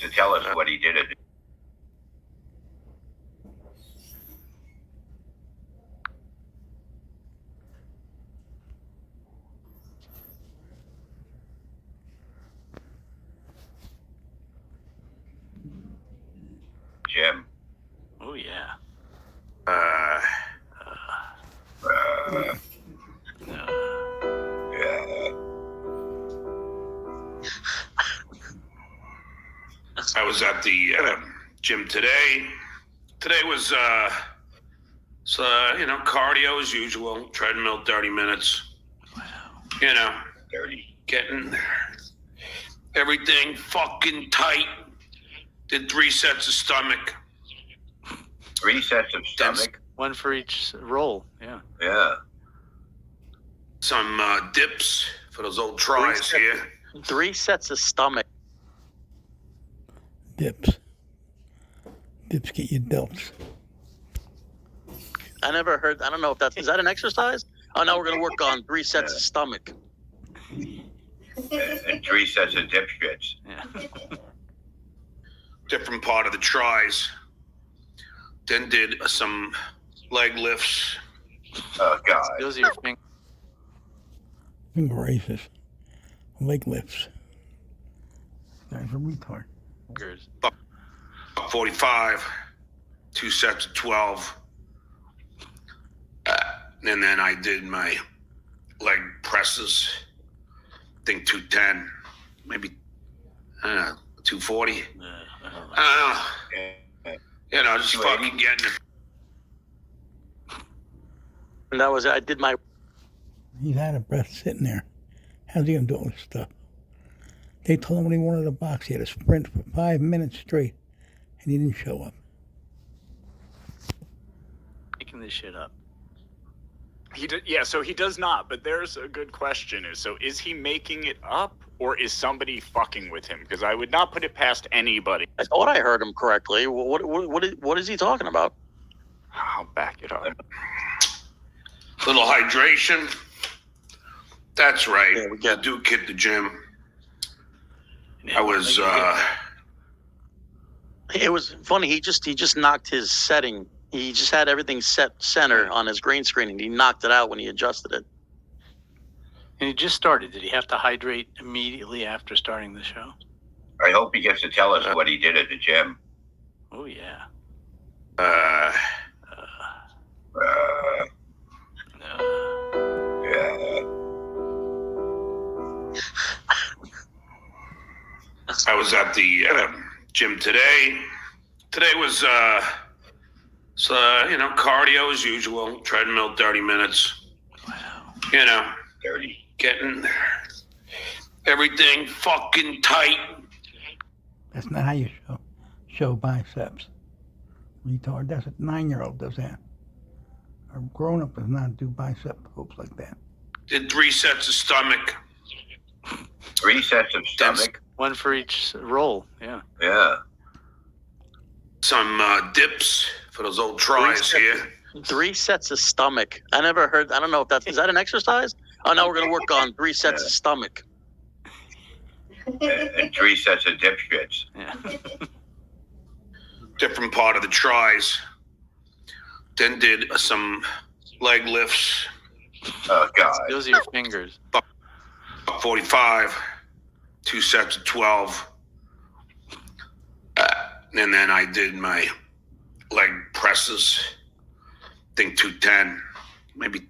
to tell us what he did at gym. Oh, yeah. Yeah. I was at the gym today. Today was, cardio as usual. Treadmill, 30 minutes. Wow. 30. Getting everything fucking tight. Did 3 sets of stomach. 3 sets of stomach. One for each roll. Yeah. Yeah. Some dips for those old tries here. 3 sets of stomach. Dips. Dips get you delts. I never heard. I don't know if that's. Is that an exercise? Oh, now we're going to work on 3 sets of stomach. And 3 sets of dipshits. Yeah. Different part of the tries. Then did some leg lifts. Oh, God. Those are your fingers. Finger raises. Leg lifts. Guy's a retard. 45. 2 sets of 12. And then I did my leg presses. I think 210. Maybe 240. I don't know. I don't know. Just fucking getting it. And that was. I did my. He's out of breath sitting there. How's he gonna do all this stuff? They told him when he wanted a box, he had to sprint for 5 minutes straight, and he didn't show up. Making this shit up. So he does not. But there's a good question: is he making it up, or is somebody fucking with him? Because I would not put it past anybody. I thought I heard him correctly. What is he talking about? I'll back it up. Little hydration. That's right. Yeah, we get- Duke hit the gym. Yeah, I was It was funny. He just knocked his setting. He just had everything set center on his green screen, and he knocked it out when he adjusted it. And he just started. Did he have to hydrate immediately after starting the show? I hope he gets to tell us what he did at the gym. Oh, yeah. Uh, No. yeah. I was at the gym today. Today was cardio as usual. Treadmill, 30 minutes. Wow. 30. Getting everything fucking tight. That's not how you show biceps. Retard. That's a 9-year-old does that. A grown-up does not do bicep pulls like that. Did 3 sets of stomach. 3 sets of stomach. One for each roll. Yeah. Yeah. Some dips for those old tries here. 3 sets of stomach. I never heard. I don't know if that's. Is that an exercise? Oh, now we're going to work on 3 sets of stomach. And 3 sets of dipshits. Yeah. Different part of the tries. Then did some leg lifts. Oh, God. Those are your fingers. 45. 2 sets of 12. And then I did my leg presses. I think 210. Maybe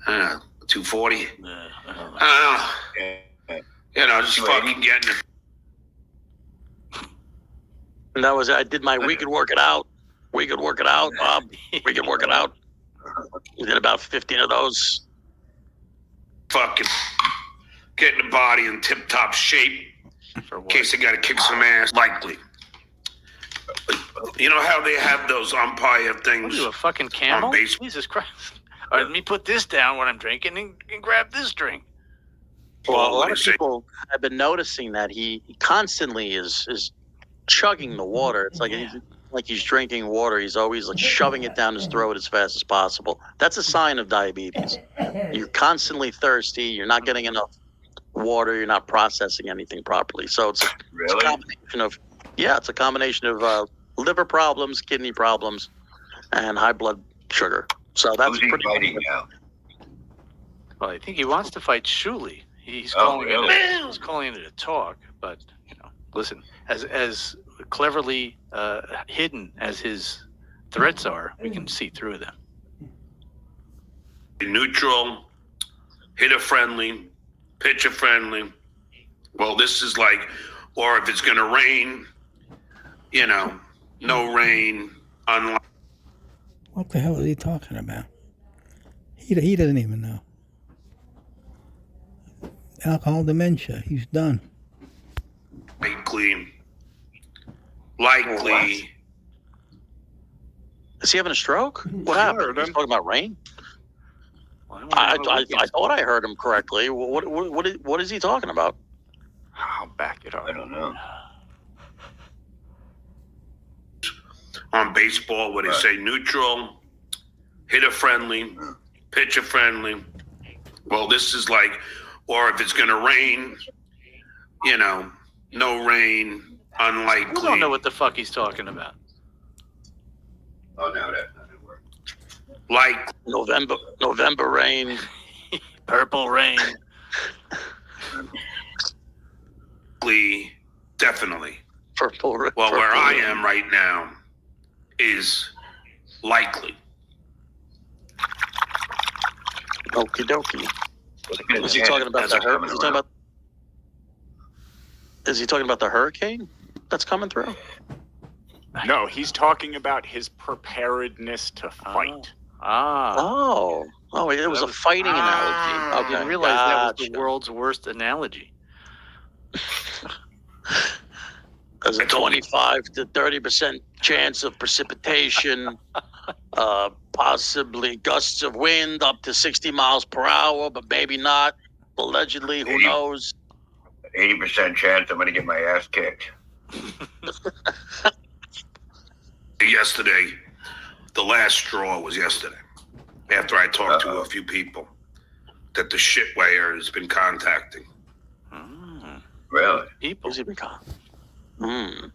240. I don't know. I don't know. Just fucking getting it. And that was. I did my. We could work it out. We could work it out, Bob. We could work it out. We did about 15 of those. Fucking getting the body in tip-top shape. For In what? case I got to kick some ass. Likely. You know how they have those umpire What things? are you, a fucking camel? base- Jesus Christ. All right, let me put this down when I'm drinking and grab this drink. Well, a what lot do of you say? people have been noticing that he constantly is chugging the water. It's like he's drinking water. He's always like shoving it down his throat as fast as possible. That's a sign of diabetes. You're constantly thirsty. You're not getting enough water. You're not processing anything properly. So it's a Really? combination of Yeah, it's a combination of liver problems, kidney problems, and high blood sugar. So that's Who's he pretty. fighting now? Well, I think he wants to fight Shuley. He's Oh, calling really? he's calling it a talk, but listen, as cleverly hidden as his threats are, we can see through them. Neutral, hitter friendly, pitcher friendly. Well, this is like, or if it's going to rain, no rain. Unlike What the hell is he talking about? He doesn't even know. Alcohol dementia. He's done. likely. Is he having a stroke? What happened? He's talking about rain. Well, I thought I heard him correctly. What is he talking about? I'll back it up. I don't know. On baseball, where they say neutral, hitter friendly, pitcher friendly. Well, this is like, or if it's going to rain, no rain, unlikely. We don't know what the fuck he's talking about. Oh, no, that's not gonna work. Like November rain. Purple rain. definitely. Purple rain. Well, where I am right now is likely. Okie dokie. Is he talking about the hurricane? Is he talking about the hurricane that's coming through? No, he's talking about his preparedness to fight. Oh, it was a fighting analogy. I Okay, didn't realize that was the gotcha. world's worst analogy. There's a 25 to 30% chance of precipitation, possibly gusts of wind up to 60 miles per hour, but maybe not. Allegedly, who knows? 80% chance I'm gonna get my ass kicked. Yesterday, the last straw was yesterday. After I talked to a few people that the shitwayer has been contacting. Really? People. Who's he been calling?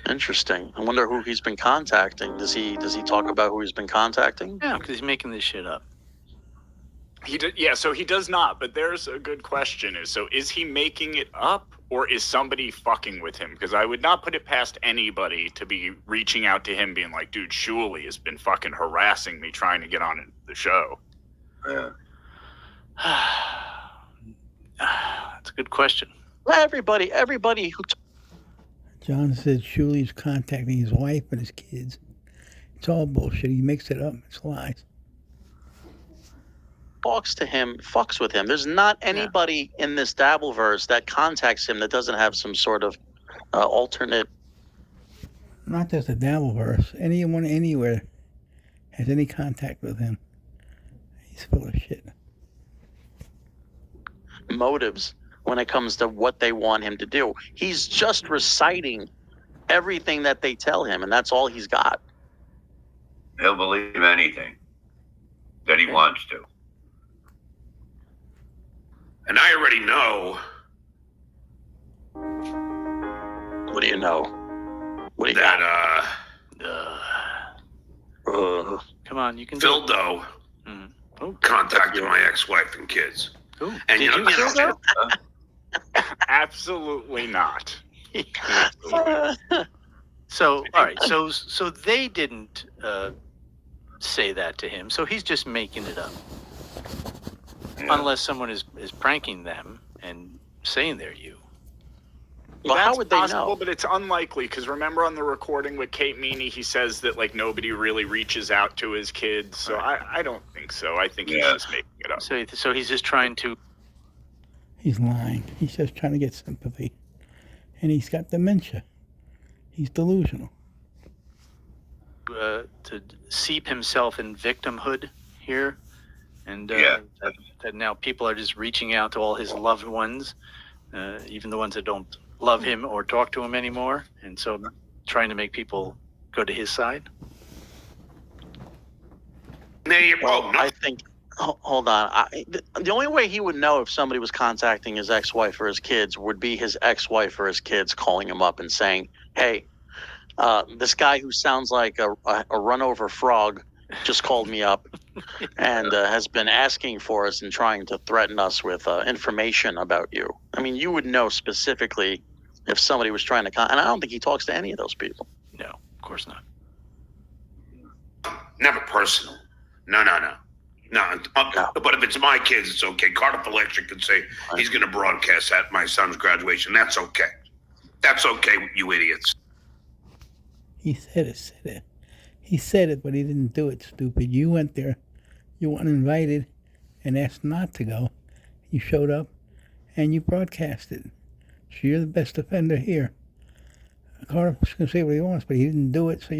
Interesting. I wonder who he's been contacting. Does he talk about who he's been contacting? Yeah, because he's making this shit up. So he does not. But there's a good question: is he making it up, or is somebody fucking with him? Because I would not put it past anybody to be reaching out to him, being like, "Dude, Shuley has been fucking harassing me, trying to get on the show." Yeah. That's a good question. Everybody who John said Shuley's contacting his wife and his kids. It's all bullshit. He makes it up. It's lies. talks to him fucks with him. There's not anybody in this Dabbleverse that contacts him that doesn't have some sort of alternate. Not just the Dabbleverse. Anyone anywhere has any contact with him. He's full of shit. Motives when it comes to what they want him to do. He's just reciting everything that they tell him, and that's all he's got. He'll believe anything that he wants to. And I already know What do you know? What do you that got? Come on, you can do Phil it. Doe Oh, contacted my ex-wife and kids. ooh. And Did you feel that? Absolutely not. So, all right. So they didn't say that to him. So he's just making it up. Yeah. Unless someone is pranking them and saying they're you. Well, how That's would they possible, know? but it's unlikely because remember on the recording with Kate Meany, he says that like nobody really reaches out to his kids. So I don't think so. I think he's just making it up. So he's just trying to. He's lying. He's just trying to get sympathy. And he's got dementia. He's delusional. To seep himself in victimhood here, and that now people are just reaching out to all his loved ones, even the ones that don't love him or talk to him anymore, and so trying to make people go to his side. Well, I think Hold on. The only way he would know if somebody was contacting his ex-wife or his kids would be his ex-wife or his kids calling him up and saying, "Hey, this guy who sounds like a run-over frog just called me up and has been asking for us and trying to threaten us with information about you." I mean, you would know specifically if somebody was trying to and I don't think he talks to any of those people. No, of course not. Never personal. No. But if it's my kids, it's okay. Cardiff Electric could say he's going to broadcast at my son's graduation. That's okay. That's okay, you idiots. He said it. He said it, but he didn't do it, stupid. You went there. You weren't invited and asked not to go. You showed up and you broadcasted. So you're the best offender here. Carter's going to say what he wants, but he didn't do it, so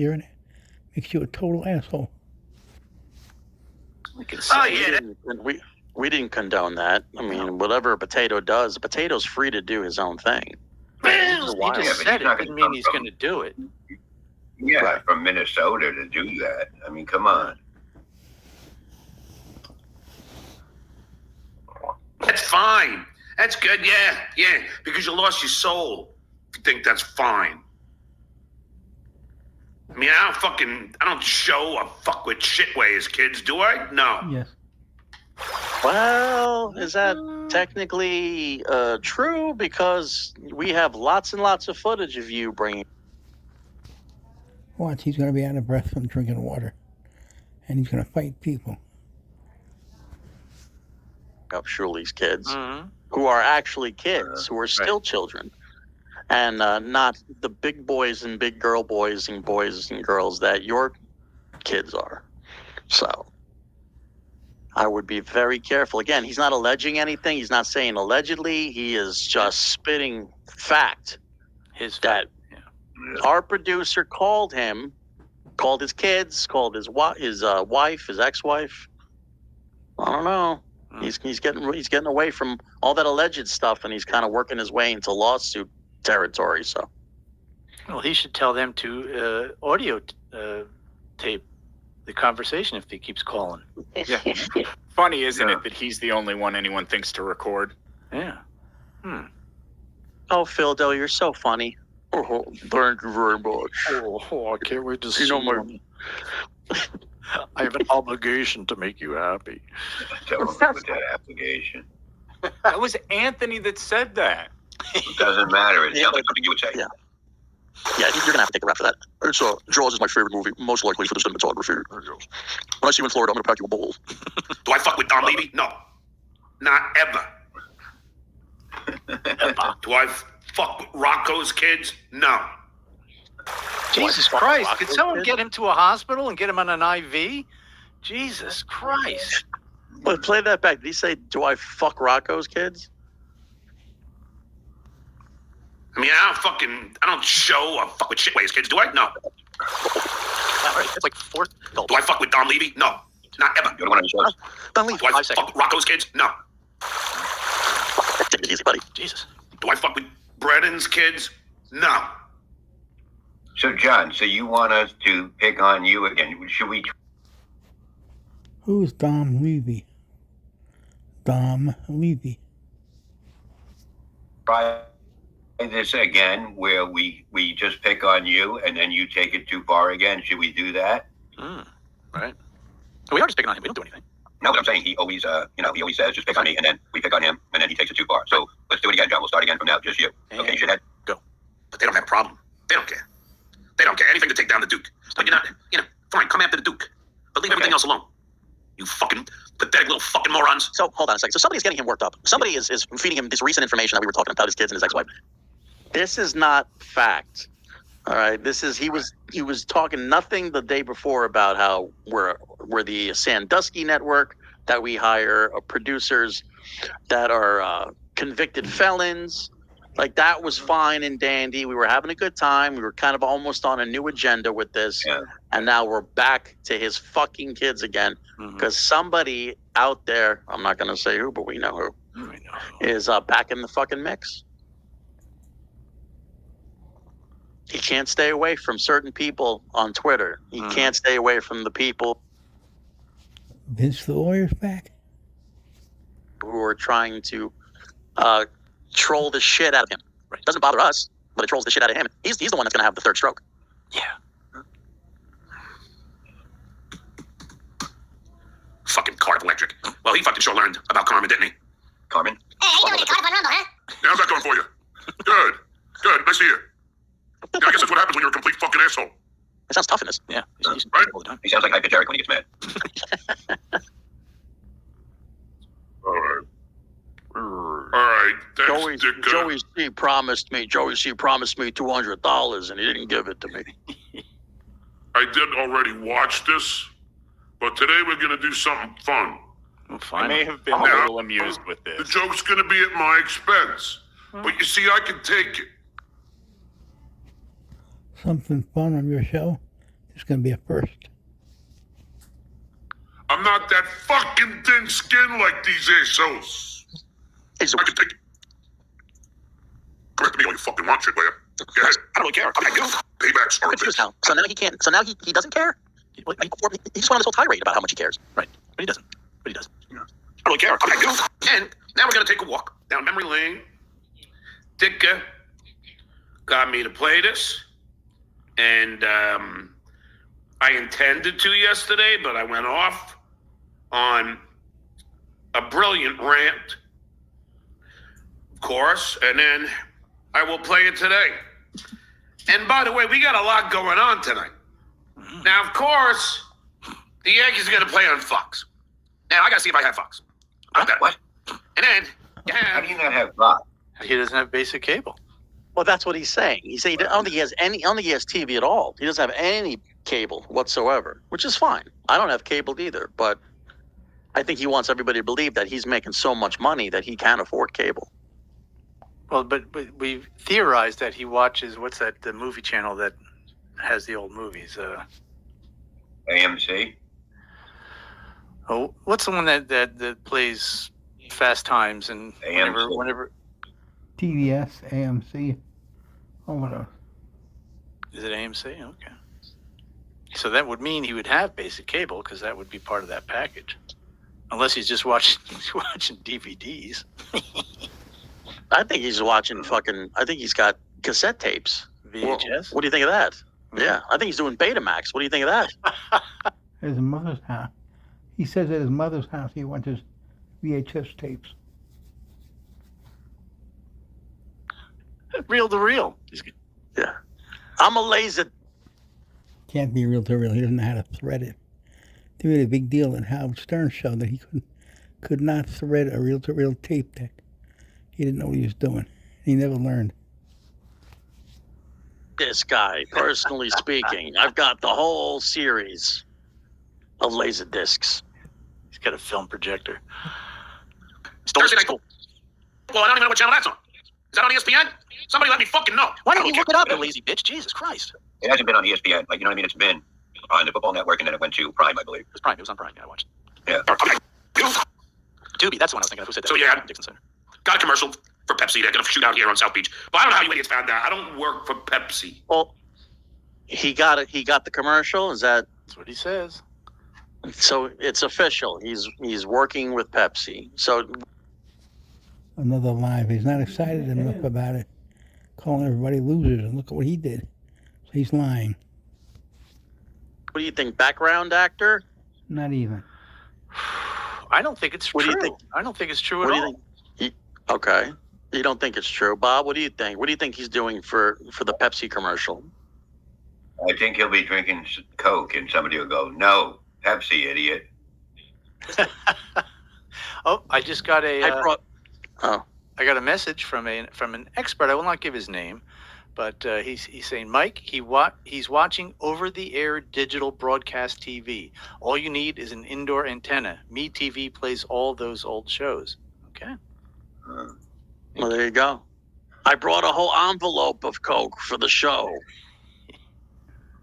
makes you a total asshole. We didn't condone that. I mean, whatever a potato does, a potato's free to do his own thing. Well, he just said it. Didn't mean he's going to do it. Yeah, Right. from Minnesota to do that. I mean, come on. That's fine. That's good. Yeah. Because you lost your soul. If you think that's fine. I mean, I don't show a fuck with shit ways, kids, do I? No. Yes. Well, is that technically true? Because we have lots and lots of footage of you bringing Watch, he's going to be out of breath from drinking water. And he's going to fight people. up Shuli's kids, Mm-hmm. who are actually kids, who are still children, and not the big boys and big girl boys and girls that your kids are. So I would be very careful. Again, he's not alleging anything. He's not saying allegedly. He is just spitting fact. That our producer called him, called his kids, called his wife, his ex-wife. I don't know. He's getting away from all that alleged stuff, and he's kind of working his way into lawsuit territory. So, Well, he should tell them to audio tape the conversation if he keeps calling. Yeah. Funny, isn't it, that he's the only one anyone thinks to record? Yeah. oh, Phil, Phil, you're so funny. Oh, thank you very much. Oh, I can't wait to see my. I have an obligation to make you happy. Tell him with that application. That was Anthony that said that. It doesn't matter. It Yeah, sounds like something you would say. Yeah. Yeah, you're gonna have to take a rap for that. It's Jaws is my favorite movie, most likely for the cinematography. When I see you in Florida, I'm gonna pack you a bowl. Do I fuck with Don Levy? No. Not ever. Do I fuck with Rocco's kids? No. Jesus Christ! Could someone get him to a hospital and get him on an IV? Jesus Christ! But play that back. Did he say, "Do I fuck Rocco's kids"? I mean, I don't show a fuck with shitways, kids, do I? No. That's like fourth. Do I fuck with Don Levy? No. Not ever. You're the one on the show. Don't leave. Do I fuck with Rocco's kids? No. Take it easy, buddy. Jesus. Do I fuck with Brennan's kids? No. So, John, so you want us to pick on you again? Should we Who's Dom Levy? Dom Levy. try this again where we just pick on you and then you take it too far again? Should we do that? Right. We are just picking on him. We don't do anything. No, but I'm saying he always says, just pick on me, and then we pick on him, and then he takes it too far. So let's do it again, John. We'll start again from now. Just you. Okay, shithead? But they don't have a problem. They don't care. They don't care. Anything to take down the Duke. But fine, come after the Duke. But leave everything else alone. You fucking pathetic little fucking morons. So hold on a second. So somebody's getting him worked up. Somebody is feeding him this recent information that we were talking about his kids and his ex-wife. This is not fact. All right. This is he was talking nothing the day before about how we're the Sandusky network, that we hire producers that are convicted felons. Like, that was fine and dandy. We were having a good time. We were kind of almost on a new agenda with this. Yeah. And now we're back to his fucking kids again. Because somebody out there, I'm not going to say who, but we know who, is back in the fucking mix. He can't stay away from certain people on Twitter. He can't stay away from the people. Vince the lawyer's back. who are trying to troll the shit out of him. Right. Doesn't bother us, but it trolls the shit out of him. He's the one that's going to have the third stroke. Yeah. Fucking Cardiff Electric. Well, he fucking sure learned about Carmen, didn't he? Carmen? Hey, how you doing, Cardiff on Rumble, huh? Yeah, how's that going for you? Good. Good. Nice to hear. Yeah, I guess that's what happens when you're a complete fucking asshole. It sounds tough in this. Yeah. He's Right? all the time. He sounds like Hyper Derek when he gets mad. All right. All right. Thanks, Dick. Joey C promised me $200 and he didn't give it to me. I did already watch this, but today we're going to do something fun. Well, I fine. may have been a Now, little amused with The this. joke's going to be at my expense. But you see, I can take it. Something fun on your show. It's going to be a first. I'm not that fucking thin skinned like these assholes. He's I can take it. Come after me all you fucking want, shit, will you? Go ahead. I don't really care. Okay, Paybacks are a bitch. now. So now he can't. So now he doesn't care. He just went on this whole tirade about how much he cares. Right. But he doesn't. But he does. I don't really care. Okay, and now we're going to take a walk down memory lane. Dick got me to play this. And I intended to yesterday, but I went off on a brilliant rant, of course, and then I will play it today. And by the way, we got a lot going on tonight. Now, of course, the Yankees are going to play on Fox. Now, I got to see if I have Fox. Got that. What? And then, How do you not have Fox? He doesn't have basic cable. Well, that's what he's saying. He said I don't think he has any. I don't think he has TV at all. He doesn't have any cable whatsoever, which is fine. I don't have cable either, but I think he wants everybody to believe that he's making so much money that he can't afford cable. Well, but we theorized that he watches, what's that, the movie channel that has the old movies? AMC? Oh, what's the one that plays Fast Times and AMC. whenever TBS, AMC. Oh, what else? is it AMC? Okay. So that would mean he would have basic cable because that would be part of that package, unless he's just watching DVDs. I think he's watching fucking. I think he's got cassette tapes. Well, VHS. what do you think of that? Yeah, I think he's doing Betamax. What do you think of that? At his mother's house. He says at his mother's house he watches VHS tapes. Reel to reel. Yeah, I'm a laser. Can't be real to real. He doesn't know how to thread it. They made a big deal in Howard Stern's show that he could not thread a reel to real tape deck. He didn't know what he was doing. He never learned. This guy, personally speaking, I've got the whole series of laser discs. He's got a film projector. Thursday night. Well, I don't even know what channel that's on. Is that on ESPN? Somebody let me fucking know. Why don't you look it up, you lazy bitch? Jesus Christ. It hasn't been on ESPN. Like, you know what I mean? It's been on the Football Network, and then it went to Prime, I believe. It was Prime. It was on Prime. Yeah, I watched it. Yeah. Okay. Tubi. That's the one I was thinking of. Who said that? So, yeah. Dixon Center. Got a commercial for Pepsi. They're going to shoot out here on South Beach. But I don't know how you idiots found out. I don't work for Pepsi. Well, he got it. He got the commercial. Is that That's what he says. so? It's official. He's working with Pepsi. So Another live. He's not excited enough about it. Calling everybody losers, and look at what he did. He's lying. what do you think? Background actor? Not even. I don't think it's What do true. you think? I don't think it's true What at do you all. think? Okay. You don't think it's true, Bob? What do you think? What do you think he's doing for the Pepsi commercial? I think he'll be drinking Coke, and somebody will go, "No, Pepsi, idiot." Oh, I just got I brought. Oh, I got a message from an expert. I will not give his name, but he's saying, Mike, he's watching over-the-air digital broadcast TV. All you need is an indoor antenna. MeTV plays all those old shows. Okay. well, there you go. I brought a whole envelope of Coke for the show.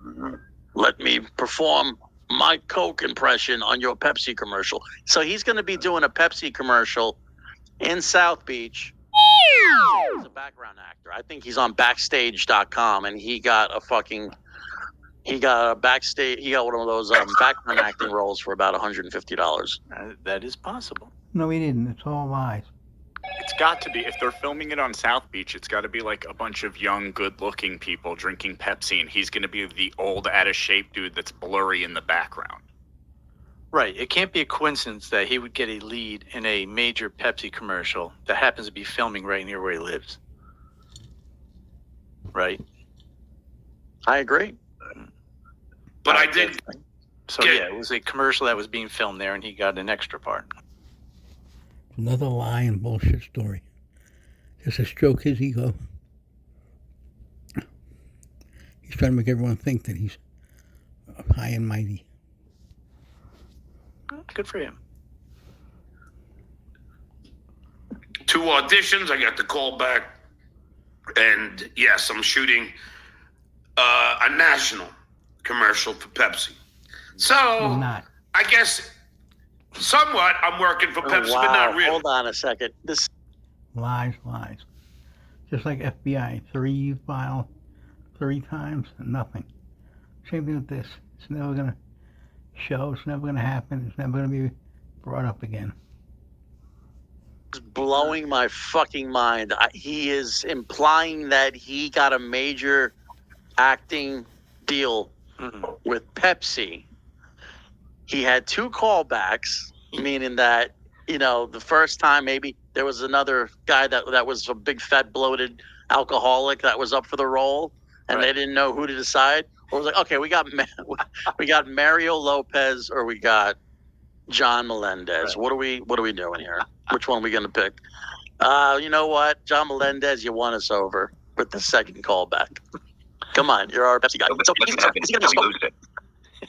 Mhm. Let me perform my Coke impression on your Pepsi commercial. So he's going to be doing a Pepsi commercial in South Beach. He's a background actor. I think he's on backstage.com and he got a fucking He got a backstage. He got one of those background acting roles for about $150. That is possible. No, he didn't. It's all lies. It's got to be, if they're filming it on South Beach, it's got to be like a bunch of young, good-looking people drinking Pepsi, and he's going to be the old, out-of-shape dude that's blurry in the background. Right. It can't be a coincidence that he would get a lead in a major Pepsi commercial that happens to be filming right near where he lives. Right. I agree. But I did. So yeah, it was a commercial that was being filmed there, and he got an extra part. Another lie and bullshit story. Just to stroke his ego. He's trying to make everyone think that he's high and mighty. Good for him. 2 auditions. I got the call back, and yes, I'm shooting a national commercial for Pepsi. So You're not. I guess somewhat I'm working for Pepsi, but not really. Hold on a second. This Lies. Just like FBI. 3 filed 3 times and nothing. Same thing with this. It's never going to show. It's never going to happen. It's never going to be brought up again. is blowing my fucking mind. He is implying that he got a major acting deal with Pepsi. He had 2 callbacks, meaning that, the first time maybe there was another guy that was a big fat bloated alcoholic that was up for the role, and they didn't know who to decide. Or it was like, okay, we got Mario Lopez or we got John Melendez. Right. What are we doing here? Which one are we going to pick? You know what, John Melendez, you won us over with the second callback. Come on, you're our Pepsi guy. So is he going to lose it?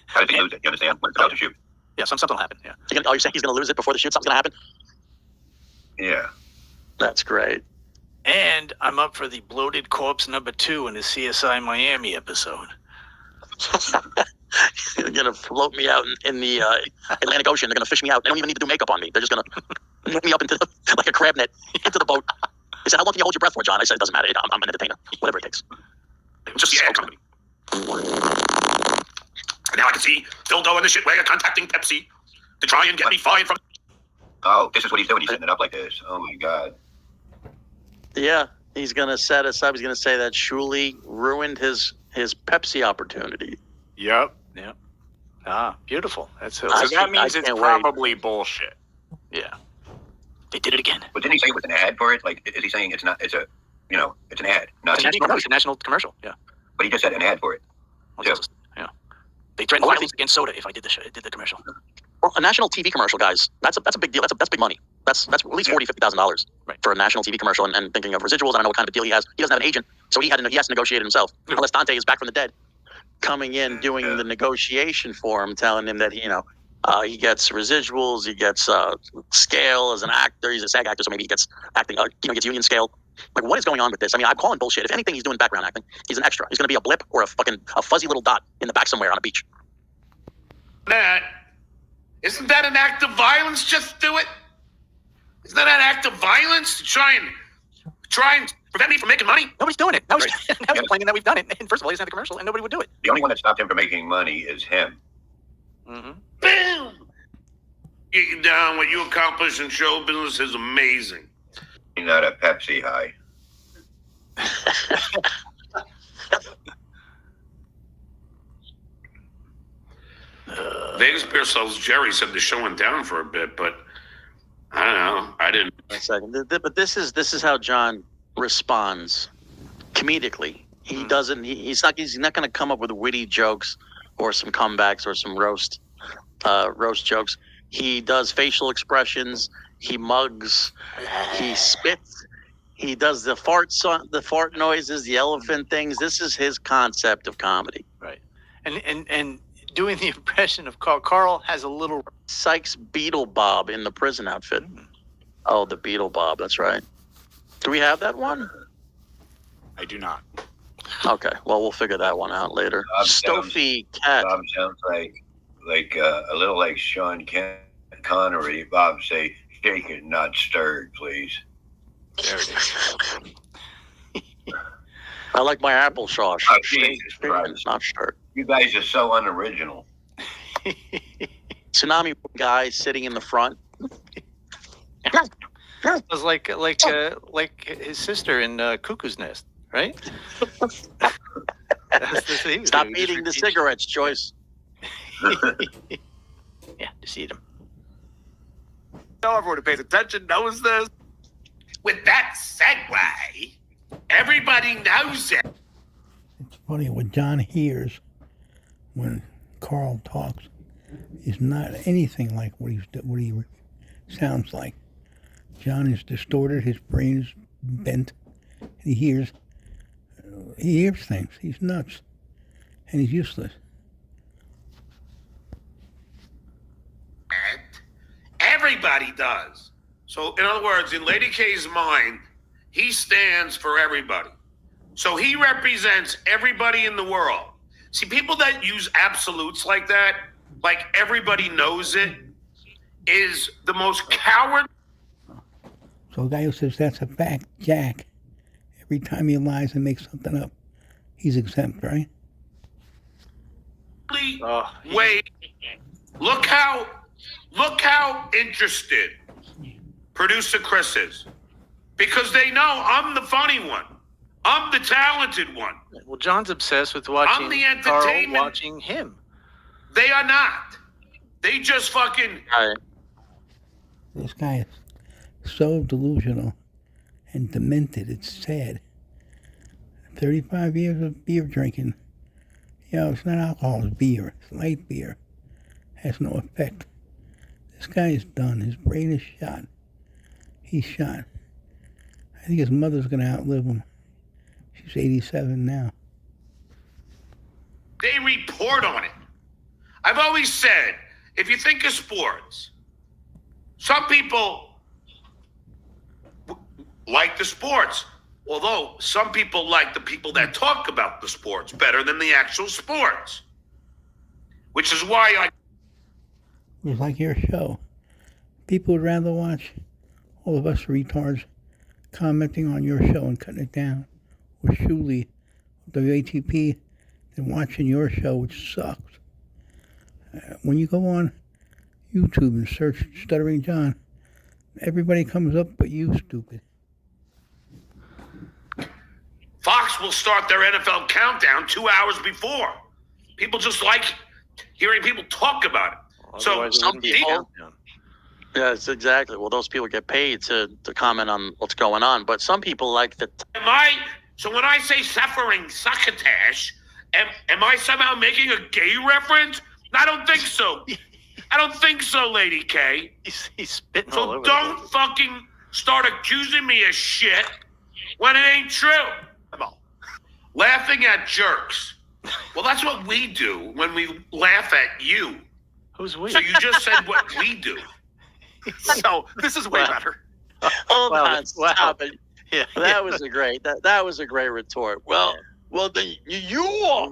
How does he lose it? You understand? When it's about to shoot. Yeah, something will happen. Yeah. You're saying he's going to lose it before the shoot? Something's going to happen? Yeah. That's great. And I'm up for the bloated corpse number 2 in the CSI Miami episode. They're going to float me out in the Atlantic Ocean. They're going to fish me out. They don't even need to do makeup on me. They're just going to move me up into like a crab net into the boat. He said, how long can you hold your breath for, John? I said, it doesn't matter. I'm an entertainer. Whatever it takes. Just the ad company. And now I can see Dildo and the shitware contacting Pepsi to try and get me fired from. Oh, this is what he's doing. He's setting it up like this. Oh my God. Yeah, he's going to set us up. He's going to say that Shuli ruined his Pepsi opportunity. Yep. Ah, beautiful. So that means it's probably bullshit. Yeah. They did it again. But didn't he say it was an ad for it? Like, is he saying it's not? It's a, it's an ad. Not it's a national commercial. Yeah. But he just said an ad for it. Yeah. They threatened violence against soda if I did the commercial. Well, a national TV commercial, guys. That's a big deal. That's big money. That's at least $40,000-$50,000 for a national TV commercial. And thinking of residuals, I don't know what kind of a deal he has. He doesn't have an agent, so he has to negotiate it himself. Unless Dante is back from the dead, coming in doing the negotiation for him, telling him that he gets residuals, he gets scale as an actor. He's a SAG actor, so maybe he gets acting. Gets union scale. Like, what is going on with this? I mean, I'm calling bullshit. If anything, he's doing background acting. He's an extra. He's going to be a blip or a fuzzy little dot in the back somewhere on a beach. Matt, isn't that an act of violence? Just do it. Isn't that an act of violence to try and prevent me from making money? Nobody's doing it. Now he's complaining that we've done it. And first of all, he's had the commercial, and nobody would do it. The only one that stopped him from making money is him. Mm-hmm. Boom! Getting down, what you accomplish in show business is amazing. You're not a Pepsi high. Vegas Beer Sells Jerry said the show went down for a bit, but I don't know. I didn't. One second. But this is how John responds comedically. He doesn't. He's not going to come up with witty jokes or some comebacks or some roast jokes. He does facial expressions. He mugs. He spits. He does the fart noises, the elephant things. This is his concept of comedy. Right. And doing the impression of Carl. Carl has a little Sykes Beetle Bob in the prison outfit. Oh, the Beetle Bob. That's right. Do we have that one? I do not. Okay. Well, we'll figure that one out later. Stofy Cat. Bob sounds like a little like Sean Connery. Bob say, shaken, not stirred, please. There it is. I like my applesauce. Oh, Jesus Christ. Not stirred. You guys are so unoriginal. Tsunami guy sitting in the front. It was like his sister in Cuckoo's Nest, right? He was Stop doing, eating the just cigarettes, Joyce. Yeah, just eat them. Everyone who pays attention knows this. With that segue, everybody knows it. It's funny what John hears when Carl talks is not anything like what he sounds like. John is distorted. His brain is bent. He hears things. He's nuts, and he's useless. Everybody does. So, in other words, in Lady K's mind, he stands for everybody. So he represents everybody in the world. See, people that use absolutes like that, like everybody knows it, is the most coward. So a guy who says that's a fact, Jack, every time he lies and makes something up, he's exempt, right? Wait, look how interested producer Chris is, because they know I'm the funny one, I'm the talented one. Well, John's obsessed with watching I'm the Carl entertainment. watching him. They are not. They just fucking. This guy is so delusional and demented, it's sad. 35 years of beer drinking. It's not alcohol, it's beer. It's light beer. Has no effect. This guy is done. His brain is shot. He's shot. I think his mother's going to outlive him. She's 87 now. They report on it. I've always said, if you think of sports, some people like the sports, although some people like the people that talk about the sports better than the actual sports, which is why I. It's like your show. People would rather watch all of us retards commenting on your show and cutting it down, or Shuley, WATP, than watching your show, which sucks. When you go on YouTube and search Stuttering John, everybody comes up but you, stupid. Fox will start their NFL countdown 2 hours before. People just like hearing people talk about it. So Otherwise, it some wouldn't be a people. countdown. Yes, exactly. Well, those people get paid to comment on what's going on, but some people like the. So when I say suffering succotash, am I somehow making a gay reference? I don't think so. I don't think so, Lady K. He's spitting all So over. don't fucking start accusing me of shit when it ain't true. Laughing at jerks. Well, that's what we do when we laugh at you. Who's we? So you just said what we do. So this is way better. Hold Wow. on, stop it. Yeah, That was a great. That was a great retort. Well, then you are.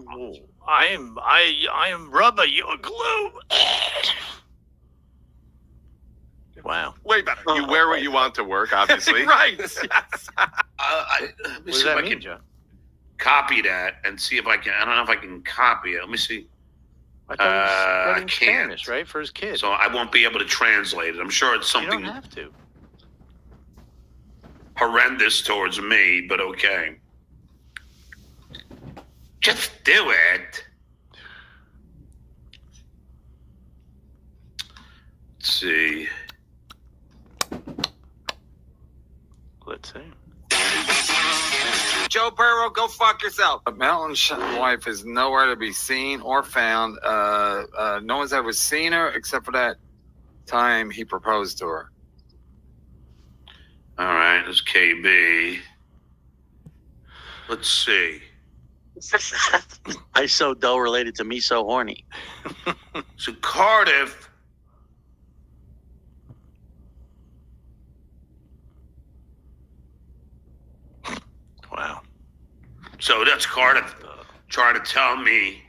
I am rubber. You're glue. Wow. Way better. You wear what you want to work, obviously. Right. Let me What does see if that I mean, can John? copy that and see if I can. I don't know if I can copy it. Let me see. I thought he was studying I can't. Spanish, right, for his kid. So I won't be able to translate it. I'm sure it's you something don't have to. horrendous towards me, but okay. Just do it. Let's see. Let's see. Joe Burrow, go fuck yourself. A mountain wife is nowhere to be seen or found. No one's ever seen her except for that time he proposed to her. All right, this KB. Let's see. I so dough related to me so horny. So Cardiff. Wow. So that's Cardiff trying to tell me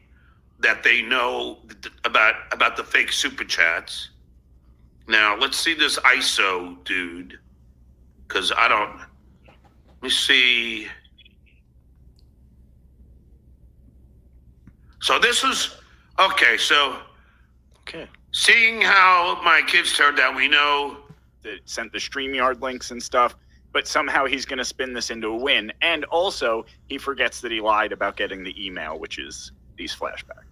that they know about the fake super chats. Now let's see this ISO dude, because I don't. Let me see. So this is okay. So Okay. seeing how my kids turned out, we know That sent the StreamYard links and stuff, but somehow he's going to spin this into a win. And also, he forgets that he lied about getting the email, which is these flashbacks.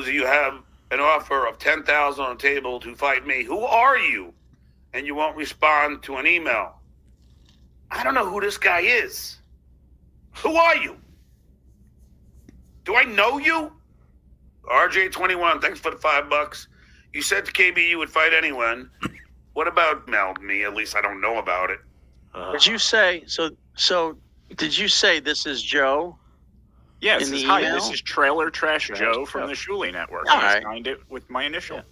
you have an offer of 10,000 on the table to fight me. Who are you? And you won't respond to an email. I don't know who this guy is. Who are you? Do I know you? RJ21, thanks for the $5. You said to KB you would fight anyone. What about me? At least I don't know about it. Did you say so? Did you say this is Joe? Yes, In the hi, email? this is Trailer Trash Trash Joe Joe. from the Shuley Network. All I right. signed it with my initial. Yeah.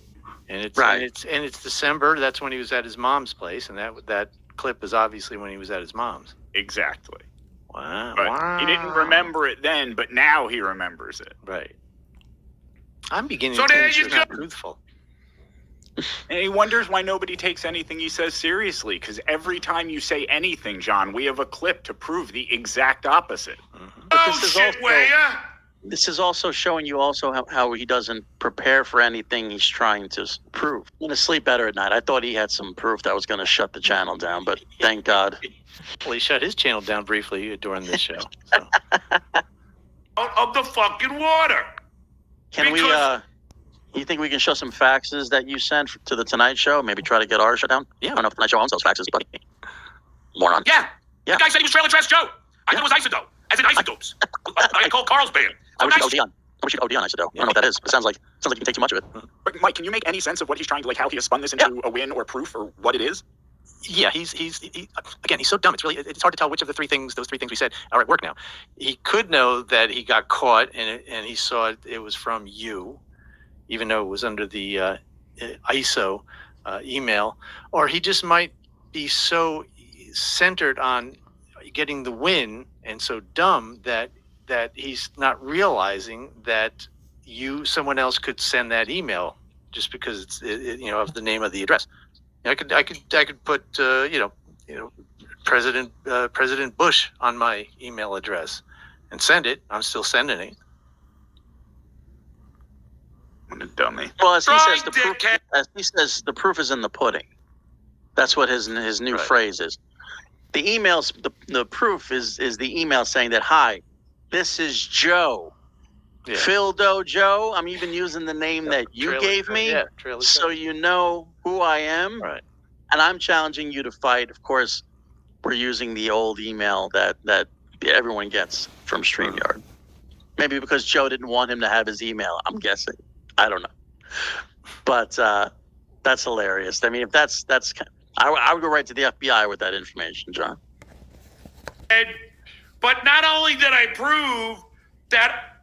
And it's Right. and it's December. That's when he was at his mom's place, and that clip is obviously when he was at his mom's. Exactly. Wow. But he didn't remember it then, but now he remembers it. Right. I'm beginning So to think there this you is go. not truthful. And he wonders why nobody takes anything he says seriously, because every time you say anything, John, we have a clip to prove the exact opposite. But Oh, this is shit, also- Waya! This is also showing you also how he doesn't prepare for anything he's trying to prove. I'm gonna sleep better at night. I thought he had some proof that was gonna shut the channel down, but thank God. Well, he shut his channel down briefly during this show. So. Out of the fucking water. Can we? Because- You think we can show some faxes that you sent to the Tonight Show? Maybe try to get ours shut down. Yeah. I don't know if Tonight Show owns those faxes, but moron. Yeah. Yeah. The guy said he was Trailer Trash Joe. I thought it was Isodope, as in isotopes. I called Carl's band. I wish Nice. you'd OD on. I wish you'd OD on Isodope. I don't know what that is. It sounds like you can take too much of it. But Mike, can you make any sense of what he's trying to, like, how he has spun this into a win or proof or what it is? Yeah, he again, he's so dumb. It's hard to tell which of those three things we said are at work now. He could know that he got caught and he saw it was from you, even though it was under the ISO email, or he just might be so centered on getting the win and so dumb that he's not realizing that someone else could send that email just because it's of the name of the address. I could put President Bush on my email address and send it. I'm still sending it. What a dummy. Well, as he Right, says, the proof is in the pudding. That's what his new Right. phrase is. The emails, the proof is the email saying that, hi, this is Joe. Yeah. Phil Doe Joe. I'm even using the name that you Trailer gave Trash, me, yeah, Trailer so Trash. you know who I am. Right. And I'm challenging you to fight. Of course, we're using the old email that everyone gets from StreamYard. Maybe because Joe didn't want him to have his email, I'm guessing. I don't know. But that's hilarious. I mean, if that's I would go right to the FBI with that information, John. But not only did I prove that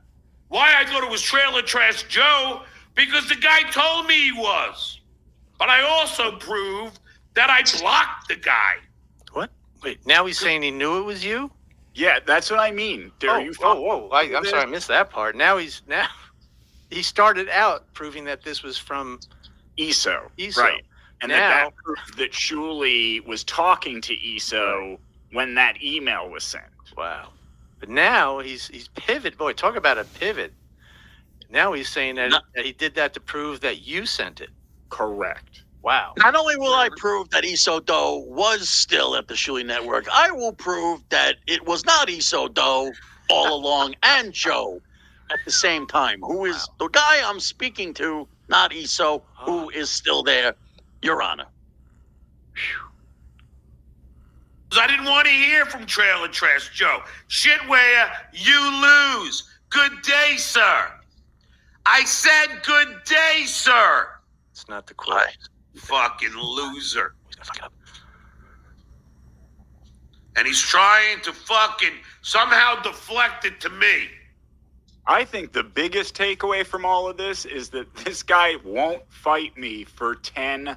why I thought it was Trailer Trash Joe, because the guy told me he was. But I also proved that I blocked the guy. What? Wait, now he's saying he knew it was you? Yeah, that's what I mean. I'm I'm sorry, I missed that part. Now he started out proving that this was from ESO. ESO. Right. And Now- that proved that Shuley was talking to ESO when that email was sent. Wow. But now he's pivot. Boy, talk about a pivot. Now he's saying that he did that to prove that you sent it. Correct. Wow. Not only will I prove that Iso Doe was still at the Shuli Network, I will prove that it was not Iso Doe all along and Joe at the same time. Who is the guy I'm speaking to, not Iso, who is still there, Your Honor. I didn't want to hear from Trailer Trash Joe. Shitware, you lose. Good day, sir. I said good day, sir. It's not the quote. Fucking loser. He's gonna fuck it up. And he's trying to fucking somehow deflect it to me. I think the biggest takeaway from all of this is that this guy won't fight me for $10,000.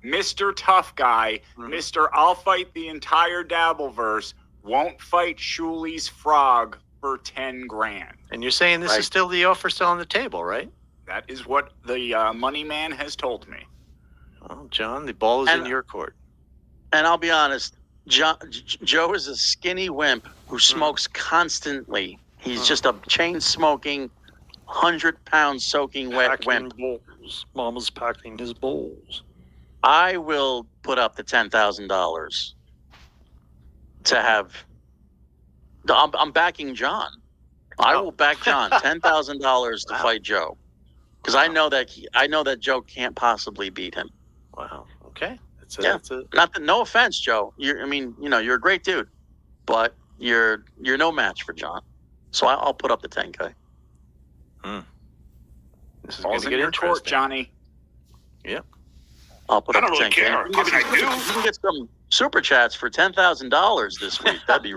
Mr. Tough Guy, Mr. I'll fight the entire Dabbleverse, won't fight Shuley's frog for 10 grand. And you're saying this is still the offer still on the table, right? That is what the money man has told me. Well, John, the ball is in your court. And I'll be honest, Joe is a skinny wimp who smokes constantly. He's just a chain smoking, 100-pound soaking wet Packing wimp. bowls. Mama's packing his bowls. I will put up the $10,000 to have. I'm backing John. I will back John $10,000 to fight Joe, because I know that Joe can't possibly beat him. Wow. Okay. Not that, no offense, Joe. You're a great dude, but you're no match for John. So I'll put up the 10K. This is going Balls to in get your court, interesting. Johnny. I'll put I up don't the really 10K. care. I mean, I do. You can get some super chats for $10,000 this week. That'd be